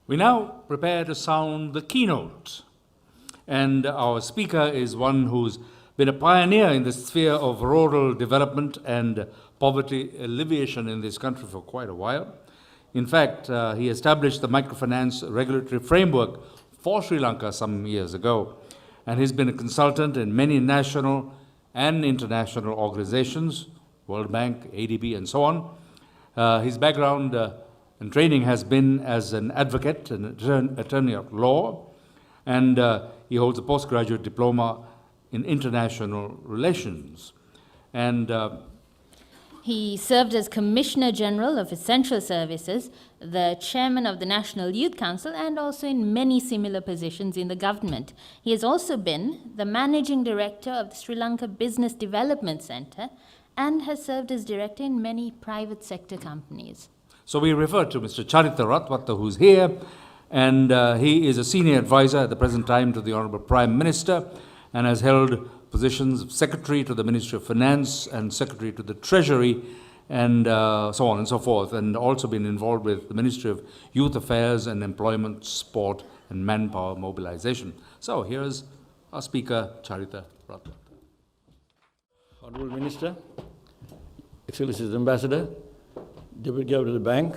We now prepare to sound the keynote. And our speaker is one who's been a pioneer in the sphere of rural development and poverty alleviation in this country for quite a while. In fact, he established the microfinance regulatory framework for Sri Lanka some years ago. And he's been a consultant in many national and international organizations, World Bank, ADB, and so on. His background and training has been as an advocate, an attorney at law, and he holds a postgraduate diploma in international relations. And he served as Commissioner General of Essential Services, the Chairman of the National Youth Council, and also in many similar positions in the government. He has also been the Managing Director of the Sri Lanka Business Development Centre and has served as director in many private sector companies. So we refer to Mr. Charitha Ratwatta, who's here, and he is a senior advisor at the present time to the Honourable Prime Minister and has held positions of Secretary to the Ministry of Finance and Secretary to the Treasury and so on and so forth, and also been involved with the Ministry of Youth Affairs and Employment, Sport and Manpower Mobilization. So here's our speaker, Charitha Ratwatta. Honourable Minister, Excellencies Ambassador, Deputy Governor of the Bank,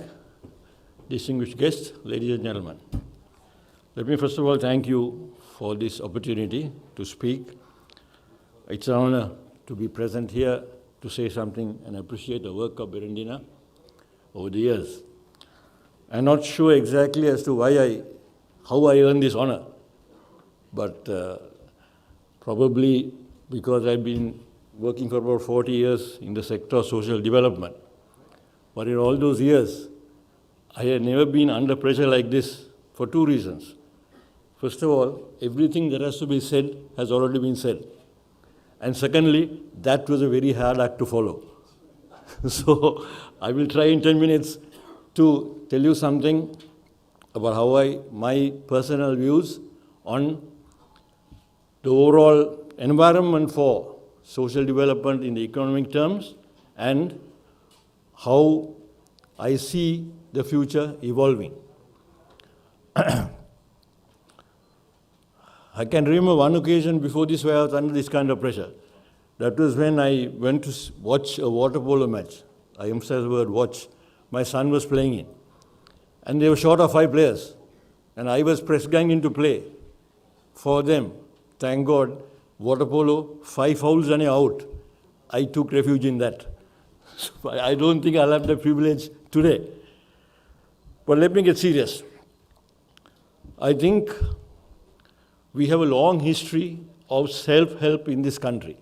distinguished guests, ladies and gentlemen. Let me first of all thank you for this opportunity to speak. It's an honor to be present here to say something and appreciate the work of Berendina over the years. I'm not sure exactly as to how I earned this honor, but probably because I've been working for about 40 years in the sector of social development. But in all those years, I had never been under pressure like this for two reasons. First of all, everything that has to be said has already been said. And secondly, that was a very hard act to follow. So I will try in 10 minutes to tell you something about how my personal views on the overall environment for social development in the economic terms and how I see the future evolving. I can remember one occasion before this where I was under this kind of pressure. That was when I went to watch a water polo match. I emphasize the word watch. My son was playing it. And they were short of 5 players. And I was press gang into play for them. Thank God, water polo, 5 fouls and you're out. I took refuge in that. So I don't think I'll have the privilege today. But let me get serious. I think we have a long history of self-help in this country.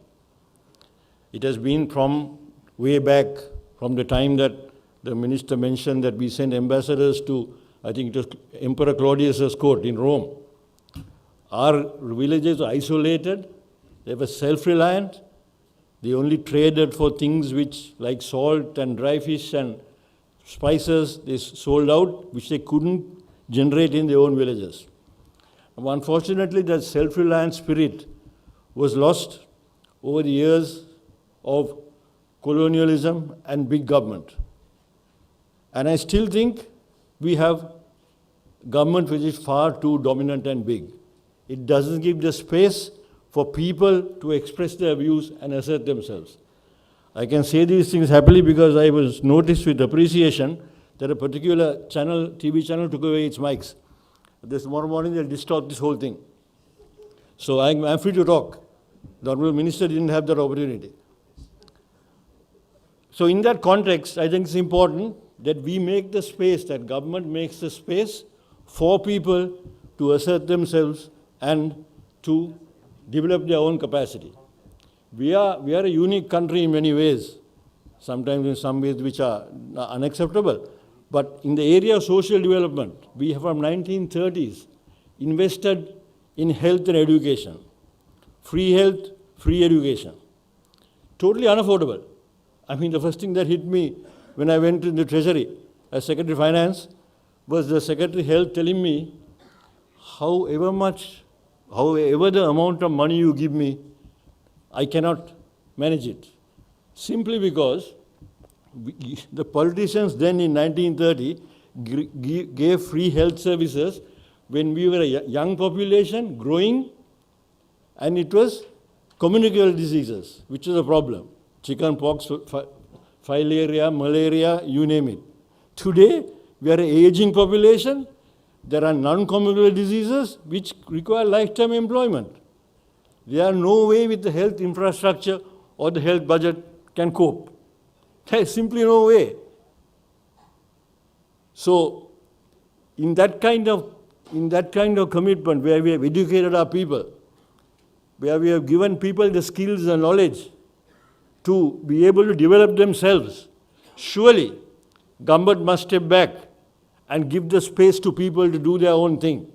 It has been from way back, from the time that the minister mentioned that we sent ambassadors to, I think it was Emperor Claudius's court in Rome. Our villages were isolated, they were self-reliant, they only traded for things which, like salt and dry fish and spices, they sold out, which they couldn't generate in their own villages. Unfortunately, that self-reliant spirit was lost over the years of colonialism and big government. And I still think we have government which is far too dominant and big. It doesn't give the space for people to express their views and assert themselves. I can say these things happily because I was noticed with appreciation that a particular channel, TV channel, took away its mics. This tomorrow morning they'll distort this whole thing. So I'm free to talk. The Honourable Minister didn't have that opportunity. So in that context, I think it's important that we make the space, that government makes the space for people to assert themselves and to develop their own capacity. We are a unique country in many ways, sometimes in some ways which are unacceptable. But in the area of social development, we have from 1930s invested in health and education. Free health, free education. Totally unaffordable. I mean, the first thing that hit me when I went to the Treasury as Secretary of Finance was the Secretary of Health telling me, however the amount of money you give me, I cannot manage it. Simply because the politicians then in 1930 gave free health services when we were a young population, growing, and it was communicable diseases, which is a problem. Chicken pox, filaria, malaria, you name it. Today, we are an aging population. There are non-communicable diseases which require lifetime employment. There are no way with the health infrastructure or the health budget can cope. There is simply no way. So, in that kind of commitment where we have educated our people, where we have given people the skills and knowledge to be able to develop themselves, surely government must step back and give the space to people to do their own thing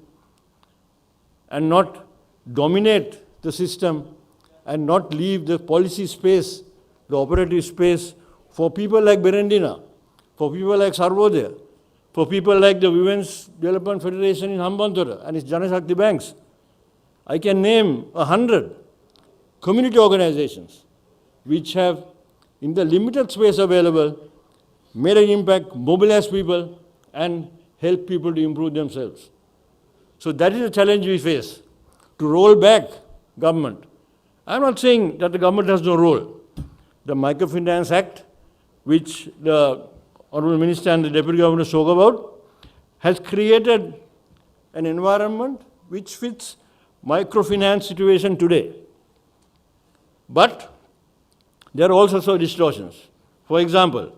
and not dominate the system and not leave the policy space, the operative space for people like Berendina, for people like Sarvodaya, for people like the Women's Development Federation in Hambantota and its Janashakti banks. I can name 100 community organizations which have, in the limited space available, made an impact, mobilized people, and help people to improve themselves. So that is the challenge we face, to roll back government. I'm not saying that the government has no role. The Microfinance Act, which the Honorable Minister and the Deputy Governor spoke about, has created an environment which fits microfinance situation today. But there are also some distortions. For example,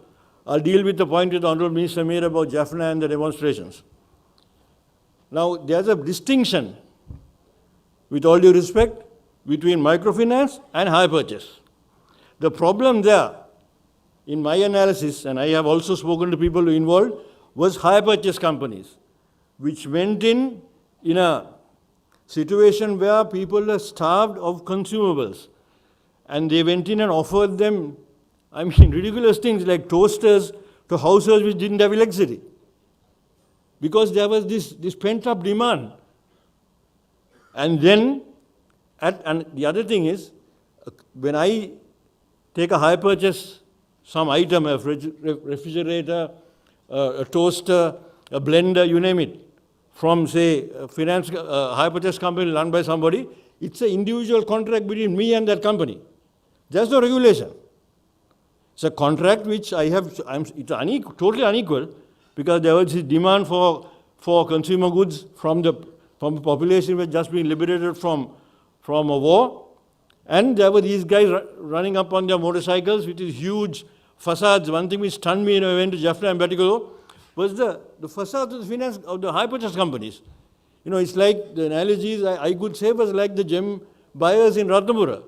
I'll deal with the point that the Honorable Minister made about Jaffna and the demonstrations. Now, there's a distinction, with all due respect, between microfinance and hire purchase. The problem there, in my analysis, and I have also spoken to people who are involved, was hire purchase companies, which went in a situation where people are starved of consumables. And they went in and offered them, ridiculous things like toasters to households which didn't have electricity. Because there was this pent-up demand. And then, and the other thing is, when I take a hire purchase, some item, a refrigerator, a toaster, a blender, you name it, from, say, a hire purchase company run by somebody, it's an individual contract between me and that company. There's no regulation. It's a contract which it's totally unequal, because there was this demand for consumer goods from a population which was just being liberated from a war. And there were these guys running up on their motorcycles with these huge facades. One thing which stunned me when I went to Jaffna and Batticaloa was the facades of the hire purchase companies. It's like, the analogies I could say was like the gem buyers in Ratnapura.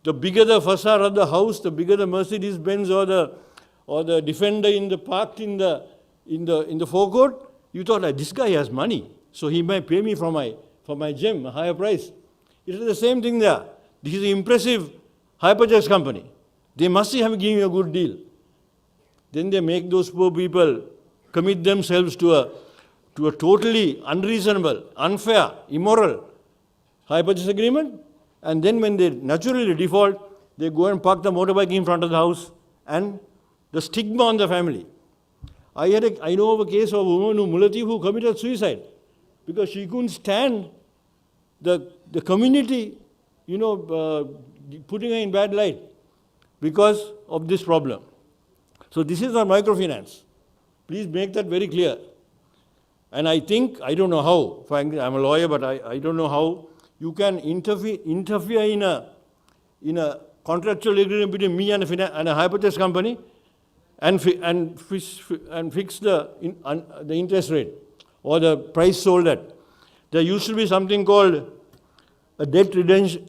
The bigger the facade of the house, the bigger the Mercedes-Benz or the Defender parked in the forecourt, you thought, like, this guy has money, so he might pay me for my gem, a higher price. It is the same thing there. This is an impressive hire purchase company. They must have given you a good deal. Then they make those poor people commit themselves to a totally unreasonable, unfair, immoral hire purchase agreement. And then when they naturally default, they go and park the motorbike in front of the house, and the stigma on the family. I know of a case of a woman, Mulati, who committed suicide because she couldn't stand the community, putting her in bad light because of this problem. So this is not microfinance. Please make that very clear. And I think, I don't know how, frankly, I'm a lawyer, but I don't know how you can interfere in a contractual agreement between me and a hire purchase company and fix the interest rate or the price sold at. There used to be something called a debt redemption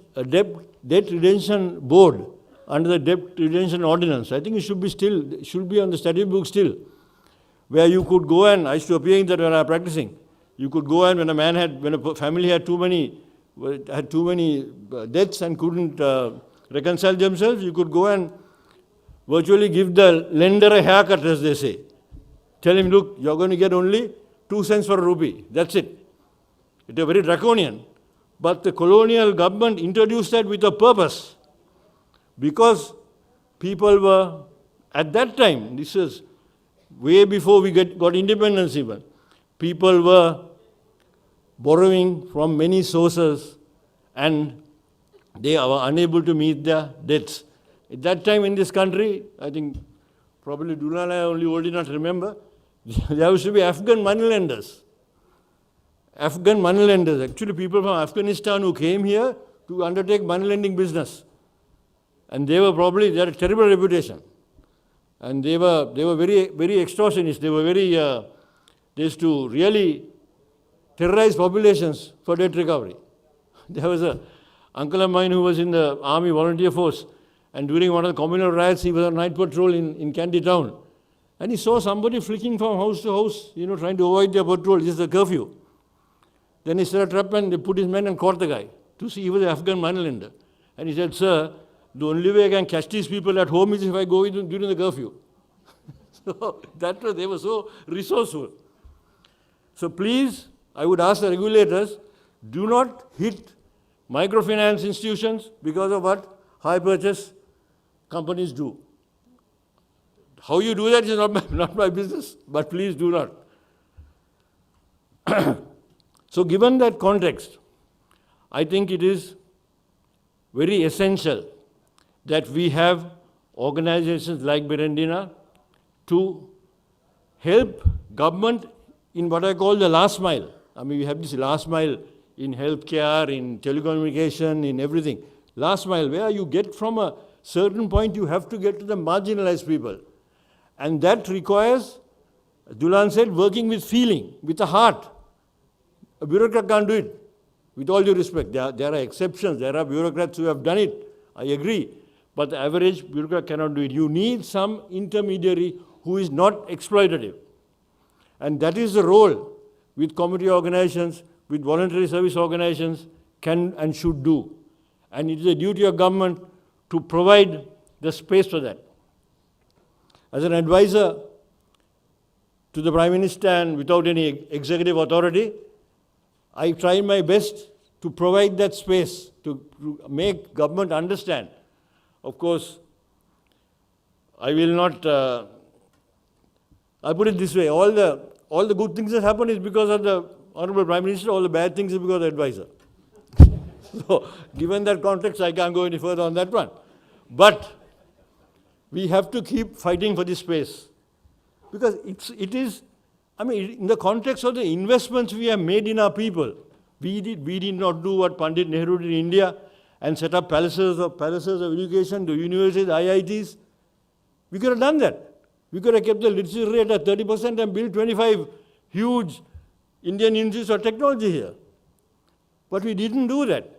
board under the debt redemption ordinance. I think it should be on the statute book still, where you could go, and I used to appear in that when I was practicing. You could go, and when a family had too many debts and couldn't reconcile themselves, you could go and virtually give the lender a haircut, as they say. Tell him, look, you're going to get only 2 cents for a rupee. That's it. It is very draconian. But the colonial government introduced that with a purpose. Because people were, at that time, this was way before we got independence even, people were borrowing from many sources and they were unable to meet their debts. At that time in this country, I think probably Dula and I are only old enough to remember, there used to be Afghan moneylenders. Afghan moneylenders, actually people from Afghanistan who came here to undertake moneylending business. And they had a terrible reputation. And they were very, very extortionists. They used to really terrorize populations for debt recovery. There was an uncle of mine who was in the army volunteer force, and during one of the communal riots, he was on night patrol in Kandy town. And he saw somebody flicking from house to house, trying to avoid their patrol. This is the curfew. Then he set a trap and they put his men and caught the guy to see he was an Afghan moneylender. And he said, "Sir, the only way I can catch these people at home is if I go during the curfew." So they were so resourceful. So please, I would ask the regulators, do not hit microfinance institutions because of what hire purchase companies do. How you do that is not my business, but please do not. So given that context, I think it is very essential that we have organizations like Berendina to help government in what I call the last mile. I mean, we have this last mile in healthcare, in telecommunication, in everything. Last mile, where you get from a certain point, you have to get to the marginalized people. And that requires, as Dulan said, working with feeling, with the heart. A bureaucrat can't do it, with all due respect. There are exceptions. There are bureaucrats who have done it. I agree. But the average bureaucrat cannot do it. You need some intermediary who is not exploitative. And that is the role with community organizations, with voluntary service organizations can and should do. And it is a duty of government to provide the space for that. As an advisor to the Prime Minister and without any executive authority, I try my best to provide that space, to make government understand. Of course, I will not, I'll put it this way, all the good things that happen is because of the Honorable Prime Minister, all the bad things is because of the advisor. So, given that context, I can't go any further on that one. But we have to keep fighting for this space. Because it is, I mean, in the context of the investments we have made in our people, we did not do what Pandit Nehru did in India and set up palaces of education, the universities, IITs. We could have done that. We could have kept the literacy rate at 30% and built 25 huge Indian institutes of technology here. But we didn't do that.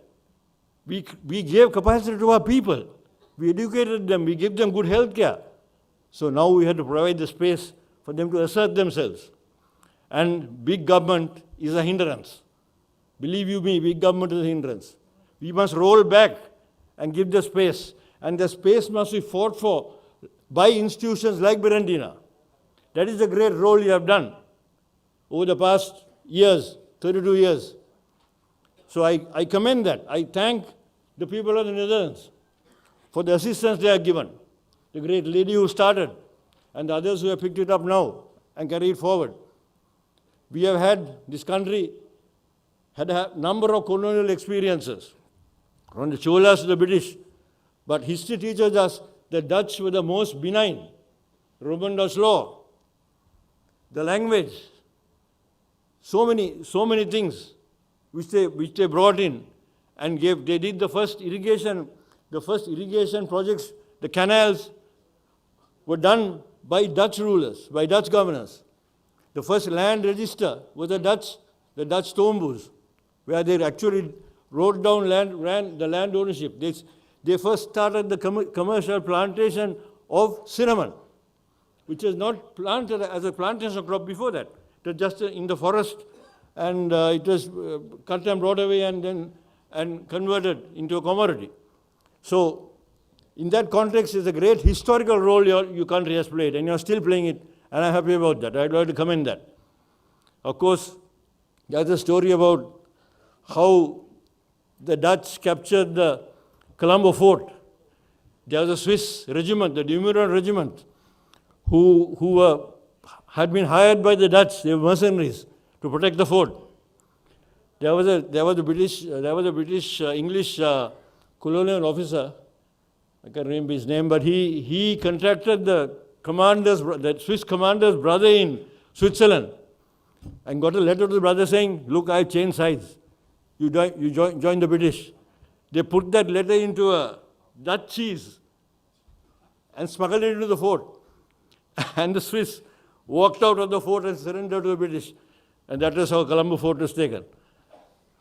We gave capacity to our people. We educated them. We gave them good health care. So now we have to provide the space for them to assert themselves. And big government is a hindrance. Believe you me, big government is a hindrance. We must roll back and give the space. And the space must be fought for by institutions like Berendina. That is the great role you have done over the past years, 32 years. So I commend that. I thank the people of the Netherlands for the assistance they have given. The great lady who started and the others who have picked it up now and carry it forward. We have had, this country had a number of colonial experiences, from the Cholas to the British. But history teaches us the Dutch were the most benign. Roman Dutch law, the language, so many things which they brought in and gave. They did the first irrigation projects, the canals were done by Dutch rulers, by Dutch governors. The first land register was the Dutch Stomboes, where they actually wrote down the land ownership. They first started the commercial plantation of cinnamon, which was not planted as a plantation crop before that. It was just in the forest, and it was cut and brought away and converted into a commodity. So, in that context, it's a great historical role your country has played, and you're still playing it, and I'm happy about that. I'd like to commend that. Of course, there's a story about how the Dutch captured the Colombo fort. There was a Swiss regiment, the Dumont regiment, who were had been hired by the Dutch, they were mercenaries, to protect the fort. There was a British English colonial officer, I can't remember his name, but he contracted the Swiss commander's brother in Switzerland and got a letter to the brother saying, look, I've changed sides. You join the British. They put that letter into a Dutch cheese and smuggled it into the fort. And the Swiss walked out of the fort and surrendered to the British. And that is how Colombo Fort was taken.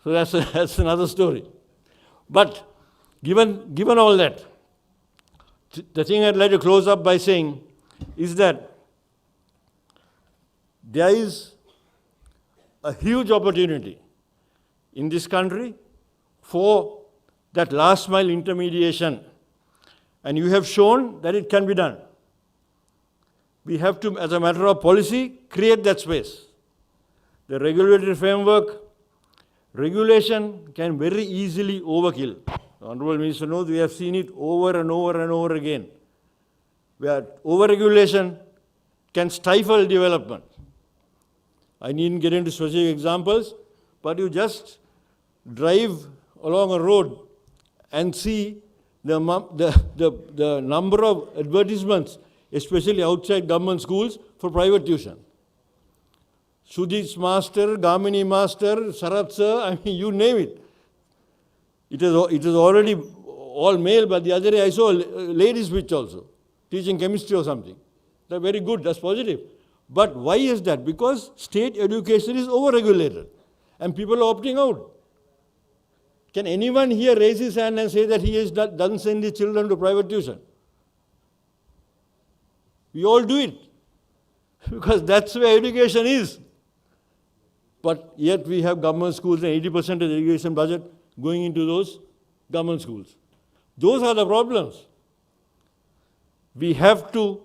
So that's another story. But given all that, the thing I'd like to close up by saying is that there is a huge opportunity in this country for that last mile intermediation. And you have shown that it can be done. We have to, as a matter of policy, create that space. The regulatory framework, regulation can very easily overkill. The Honorable Minister knows we have seen it over and over and over again, where overregulation can stifle development. I needn't get into specific examples, but you just drive along a road and see the number of advertisements, especially outside government schools, for private tuition. Sudhit's master, Gamini master, Sarat sir, I mean, you name it. It is already all male, but the other day I saw a ladies' pitch also, teaching chemistry or something. That's very good, that's positive. But why is that? Because state education is overregulated and people are opting out. Can anyone here raise his hand and say that he doesn't send his children to private tuition? We all do it because that's where education is. But yet we have government schools and 80% of the education budget going into those government schools. Those are the problems. We have to,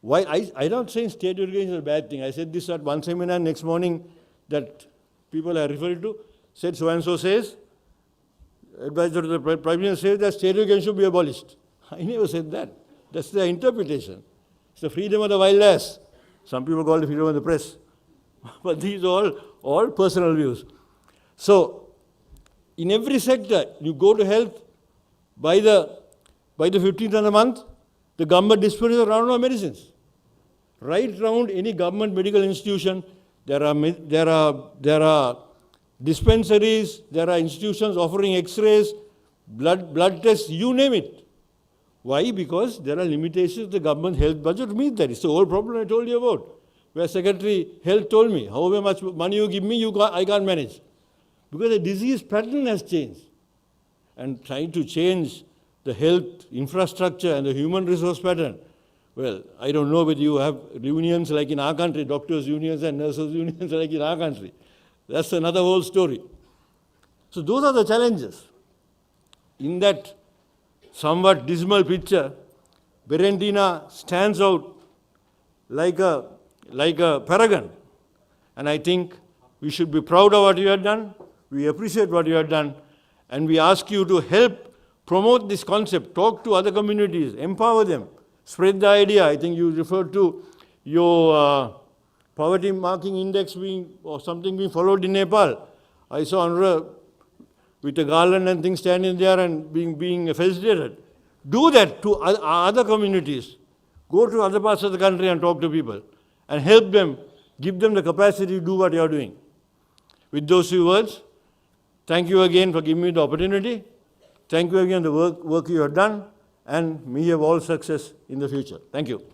while I don't say state education is a bad thing. I said this at one seminar next morning that people are referring to, said so-and-so says, advisor to the Prime Minister says that state education should be abolished. I never said that. That's the interpretation. It's the freedom of the wild ass. Some people call it freedom of the press. But these are all personal views. So, in every sector, you go to health, by the 15th of the month, the government disposes a round of medicines. Right round any government medical institution, there are dispensaries, there are institutions offering x-rays, blood tests, you name it. Why? Because there are limitations the government health budget to meet that. It's the whole problem I told you about, where Secretary Health told me, however much money you give me, I can't manage. Because the disease pattern has changed. And trying to change the health infrastructure and the human resource pattern, well, I don't know whether you have unions like in our country, doctors' unions and nurses' unions like in our country. That's another whole story. So those are the challenges. In that somewhat dismal picture, Berentina stands out like a paragon. And I think we should be proud of what you have done. We appreciate what you have done. And we ask you to help promote this concept, talk to other communities, empower them, spread the idea. I think you referred to your poverty marking index being followed in Nepal. I saw Anura with a garland and things standing there and being felicitated. Do that to other communities. Go to other parts of the country and talk to people and help them, give them the capacity to do what you are doing. With those few words, thank you again for giving me the opportunity. Thank you again for the work you have done, and may you have all success in the future. Thank you.